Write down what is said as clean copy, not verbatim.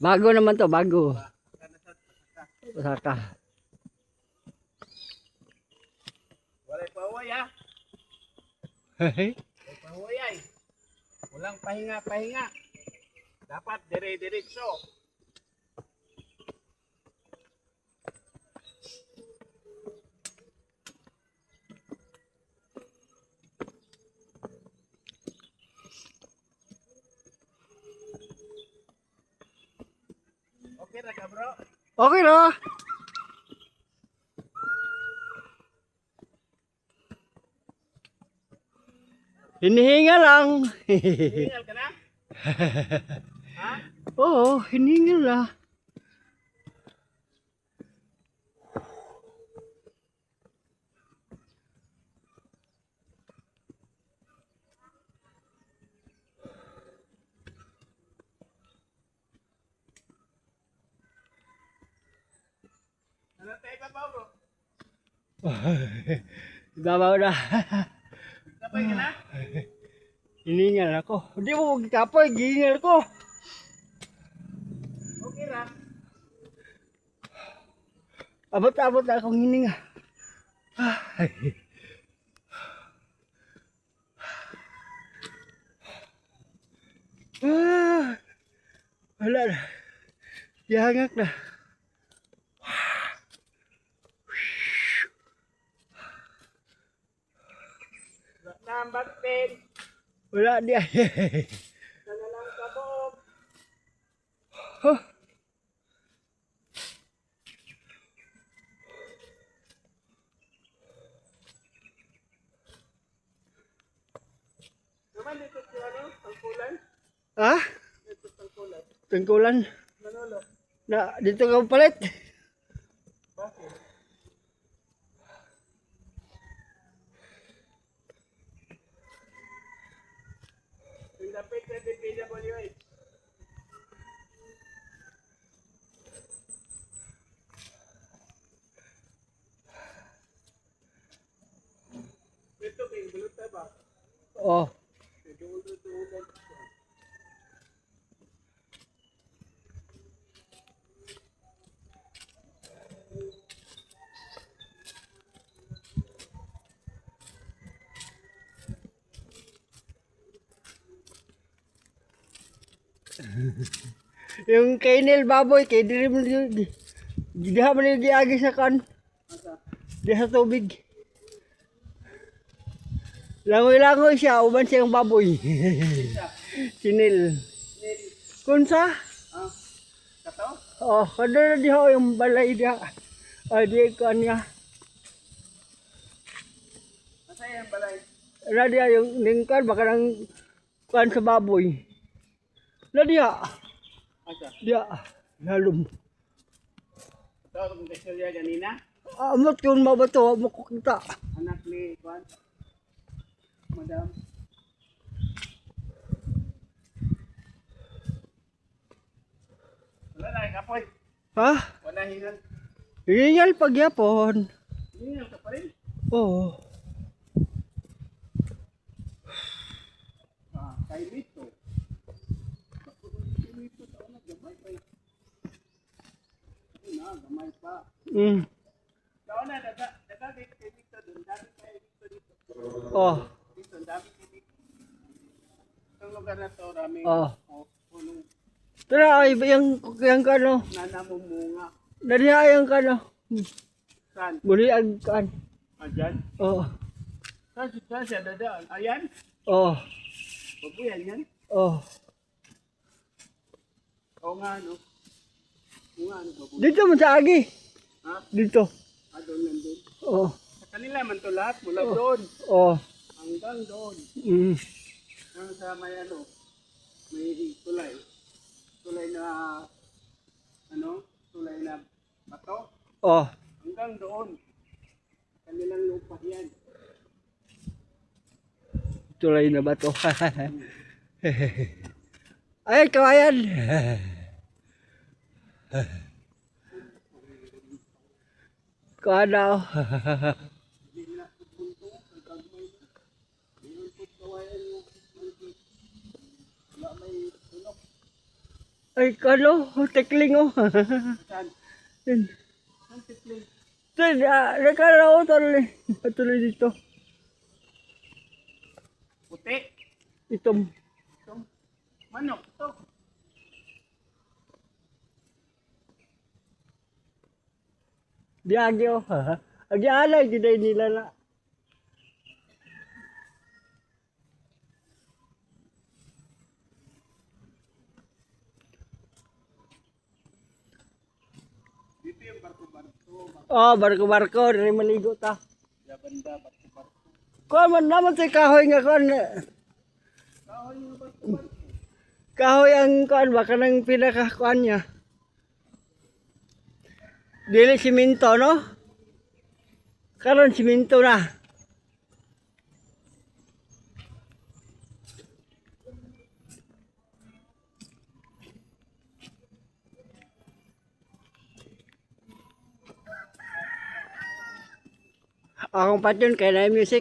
Bago naman to, bago. Saka. Walay pahuway ha. Hehe. Walay pahuway ay. Walang pahinga-pahinga. Dapat dire-diretso. Okay na ka bro? Okay na. Hinihinga lang. Hingal ka na? Ha? Oo, hinihinga lang. Ano tayo ka ba bro? Babaw na. Sabay ka na? Hiningal ako. Hindi mo magkapoy, gihingal ko. Okay na. Abot-abot na akong hininga. Ay. Wala na. Ihangak na. Number 10. Wala di ay. Sana lang sa boob. Huh. Naman dito si ano? Tangkulan? Ha? Dito tangkulan. Tungkulan. Manolo. Na dito ka palit. Bakit? Yung lapit na DPWH. Ito kay bulot na ba? Oh. Ito ulo. Yung kainil baboy kay diri mo diha man yung giagi sa kan. Asa? Diha sa tubig. Langoy-langoy siya uban siyang baboy. Isa. Sinil. Nil. Kunsa? Ah. Kato? Oh, kada na diha yung balay diha. Ay di kan niya. Asa yan balay? Ra diha yung ningkan baka nang kan sa baboy. Na diha. Asa? Diha. Halum. Ito kung kasilya ganina. Amot yun mabato mo ko kita. Anak ni Juan. Madam. Wala na kapoy. Ha? Wala hingal. Hingal pagyapon. Hingal ka pa rin. Oo. Ah, kay Lito. Lito sa una, gamay pa. Ayun na, gamay pa. Daon na, daga dito kay Lito doon. Dami kay Lito dito. Oh. Dito, dami kay Lito. Itong lugar na to, rami. Oh. Punong Tara ay yung kano. nanamumunga. Nadiha yung kano. Saan? Muli ang kan. Ayan? Oh. Saan siya dadaan? Ayan? Oh. Babuyan yan? Oh. Oo nga, no? Oo nga, no? Babuyan. Dito mo sa agi. Ha? Dito. Ah, doon nandun. Oh. Sa kanila man to lahat, mula doon. Oh. Hanggang doon. Mm. Hanggang sa may ano, may tulay. Tulay na, ano? Tulay na bato. Oh. Hanggang doon. Kanilang lupa yan. Tulay na ba to? Ay, kawayan. Kadaw. Hindi na pupunto, ang kagmay na. Mayroon po kawayan yung malaki. Wala may tunok. Ay, kalo, tekling oh. Saan? Yun. Ang tikling. Sir, nakarao tuloy. Tuloy dito. Puti. Itom. Ito. Manok. Ito. Diagi oh. Agi alay, di nila na. Dito yung barko-barko. Oh, barko-barko, dari maligo ta. Banda, barko-barko. Kuan man naman sa kahoy nga kuan. Kahoy yung barko-barko. Kahoy ang kuan ba kanang pinaka kuan niya. Dili simento no? Karon simento na. Akong patyon kay na music.